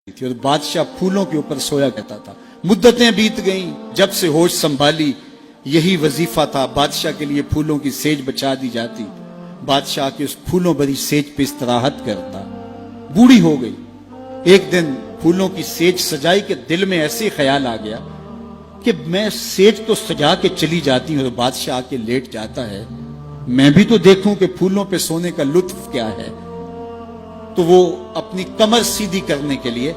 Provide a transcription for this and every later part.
थी और बादशाह फूलों के ऊपर सोया करता था। मुद्दतें बीत गईं, जब से होश संभाली यही वजीफा था, बादशाह के लिए फूलों की सेज बचा दी जाती। बादशाह के उस फूलों भरी सेज पे इस्तराहत करता। बूढ़ी हो गई। एक दिन फूलों की सेज सजाई के दिल में ऐसे ख्याल आ गया कि मैं सेज तो सजा के चली जाती हूं और बादशाह आके लेट जाता है, मैं भी तो देखूं कि फूलों पे सोने का लुत्फ क्या है। तो वो अपनी कमर सीधी करने के लिए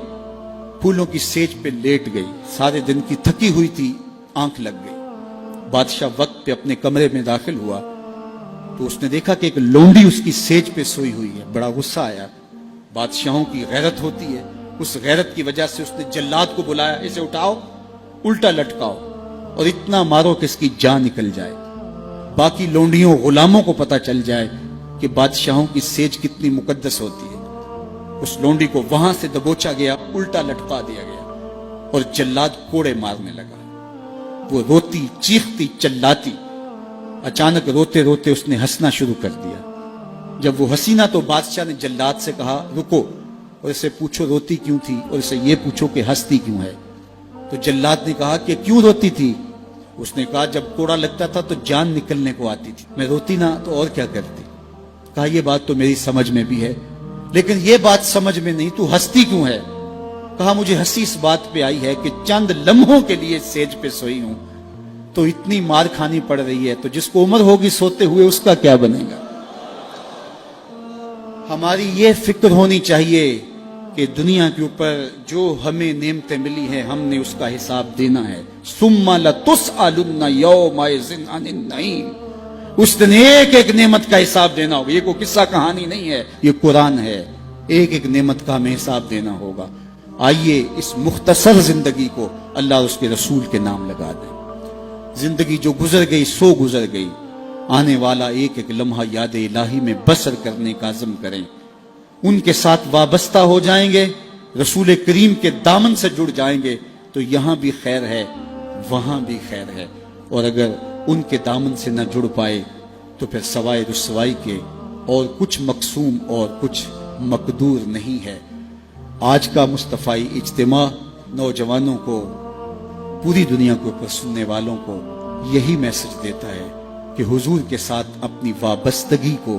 फूलों की सेज पे लेट गई। सारे दिन की थकी हुई थी, आंख लग गई। बादशाह वक्त पे अपने कमरे में दाखिल हुआ तो उसने देखा कि एक लोंडी उसकी सेज पे सोई हुई है। बड़ा गुस्सा आया। बादशाहों की गैरत होती है, उस गैरत की वजह से उसने जल्लाद को बुलाया, इसे उठाओ, उल्टा लटकाओ और इतना मारो कि इसकी जान निकल जाए, बाकी लोंडियों गुलामों को पता चल जाए कि बादशाहों की सेज कितनी मुकद्दस होती है। उस लोंडी को वहां से दबोचा गया, उल्टा लटका दिया गया और जल्लाद कोड़े मारने लगा। वो रोती, चीखती, चिल्लाती। अचानक रोते रोते उसने हंसना शुरू कर दिया। जब वो हंसी ना तो बादशाह ने जल्लाद से कहा, रुको और इसे पूछो रोती क्यों थी और इसे ये पूछो कि हंसती क्यों है। तो जल्लाद ने कहा कि क्यों रोती थी। उसने कहा, जब कोड़ा लगता था तो जान निकलने को आती थी, मैं रोती ना तो और क्या करती। कहा, यह बात तो मेरी समझ में भी है, लेकिन यह बात समझ में नहीं, तू हंसती क्यों है। कहा, मुझे हंसी इस बात पे आई है कि चंद लम्हों के लिए सेज पे सोई हूं तो इतनी मार खानी पड़ रही है, तो जिसको उम्र होगी सोते हुए उसका क्या बनेगा। हमारी ये फिक्र होनी चाहिए कि दुनिया के ऊपर जो हमें नेमतें मिली हैं हमने उसका हिसाब देना है। सुम्मा लतुसअलुन्ना यौमइज़िन अनिन नईम। उस दिन एक एक नेमत का हिसाब देना होगा। ये कोई किस्सा कहानी नहीं है, ये कुरान है। एक एक नेमत का हमें हिसाब देना होगा। आइए इस मुख्तसर जिंदगी को अल्लाह और उसके रसूल के नाम लगा दें। जिंदगी जो गुजर गई सो गुजर गई। आने वाला एक एक लम्हा याद इलाही में बसर करने का अज़्म करें। उनके साथ वाबस्ता हो जाएंगे, रसूल करीम के दामन से जुड़ जाएंगे तो यहां भी खैर है, वहां भी खैर है। और अगर उनके दामन से न जुड़ पाए तो फिर सवाए रुसवाई के और कुछ मकसूम और कुछ मकदूर नहीं है। आज का मुस्तफ़ाई इज्तिमा नौजवानों को, पूरी दुनिया के ऊपर सुनने वालों को यही मैसेज देता है कि हुजूर के साथ अपनी वाबस्तगी को,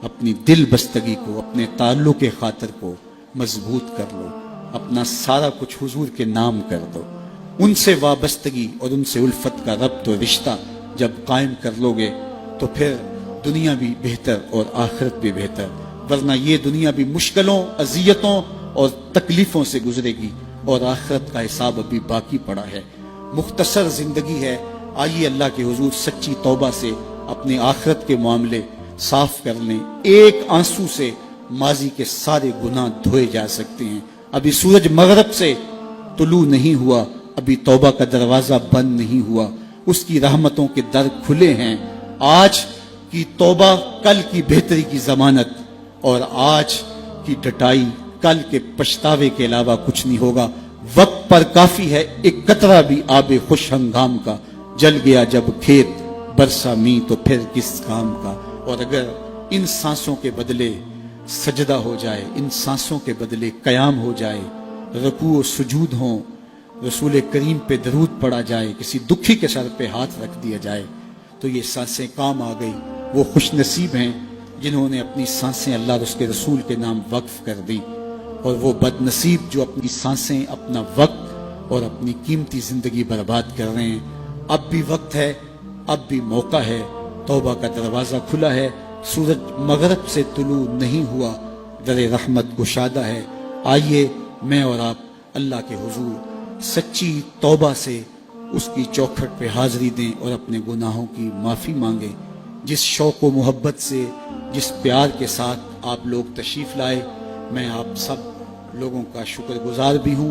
अपनी दिल बस्तगी को, अपने ताल्लुक के खातिर को मजबूत कर लो। अपना सारा कुछ हुजूर के नाम कर दो। उनसे वाबस्तगी और उनसे उल्फत का रब्त और रिश्ता जब कायम कर लोगे तो फिर दुनिया भी बेहतर और आखिरत भी बेहतर। वरना ये दुनिया भी मुश्किलों, अजियतों और तकलीफों से गुजरेगी और आखिरत का हिसाब अभी बाकी पड़ा है। मुख्तसर जिंदगी है। आइए अल्लाह के हुजूर सच्ची तौबा से अपने आखिरत के मामले साफ कर लें। एक आंसू से माजी के सारे गुनाह धोए जा सकते हैं। अभी सूरज मगरब से तुलू नहीं हुआ, अभी तौबा का दरवाजा बंद नहीं हुआ, उसकी रहमतों के दर खुले हैं। आज की तौबा कल की बेहतरी की जमानत और आज की डटाई कल के पछतावे के अलावा कुछ नहीं होगा। वक्त पर काफी है एक कतरा भी आबे खुश हंगाम का। जल गया जब खेत बरसा मी तो फिर किस काम का। और अगर इन सांसों के बदले सजदा हो जाए, इन सांसों के बदले कयाम हो जाए, रुकू सुजूद हो, रसूल करीम पे दरूद पड़ा जाए, किसी दुखी के सर पे हाथ रख दिया जाए तो ये सांसें काम आ गई। वो खुश नसीब हैं जिन्होंने अपनी सांसें अल्लाह और उसके रसूल के नाम वक्फ कर दी, और वो बदनसीब जो अपनी सांसें, अपना वक्त और अपनी कीमती जिंदगी बर्बाद कर रहे हैं। अब भी वक्त है, अब भी मौका है, तौबा का दरवाजा खुला है। सूरज मगरब से तुलू नहीं हुआ, दर रहमत कुशादा है। आइए मैं और आप अल्लाह के हुजूर सच्ची तौबा से उसकी चौखट पे हाजिरी दें और अपने गुनाहों की माफ़ी मांगे। जिस शौक़ व मोहब्बत से, जिस प्यार के साथ आप लोग तशरीफ़ लाए, मैं आप सब लोगों का शुक्रगुजार भी हूँ।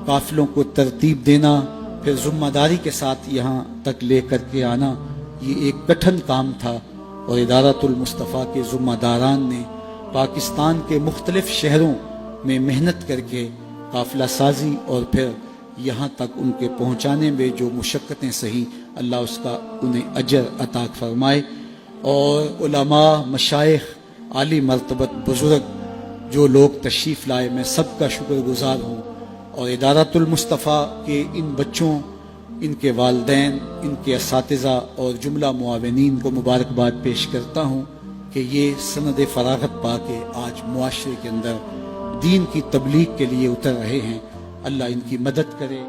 काफिलों को तरतीब देना, फिर ज़िम्मेदारी के साथ यहाँ तक ले करके आना, ये एक कठिन काम था और इदारतुल मुस्तफ़ा के ज़िम्मेदारान ने पाकिस्तान के मुख्तलिफ शहरों में मेहनत करके काफिला साजी और फिर यहाँ तक उनके पहुँचाने में जो मुशक्क़तें सही, अल्लाह उसका उन्हें अजर अता फरमाए। और उलमा, मशाइख, आली मर्तबत बुजुर्ग جو لوگ تشریف لائے میں سب کا شکر گزار ہوں، اور ادارۃ المصطفیٰ کے ان بچوں، ان کے والدین، ان کے اساتذہ اور جملہ معاونین کو مبارکباد پیش کرتا ہوں کہ یہ سند فراغت پا کے آج معاشرے کے اندر دین کی تبلیغ کے لیے اتر رہے ہیں۔ اللہ ان کی مدد کرے۔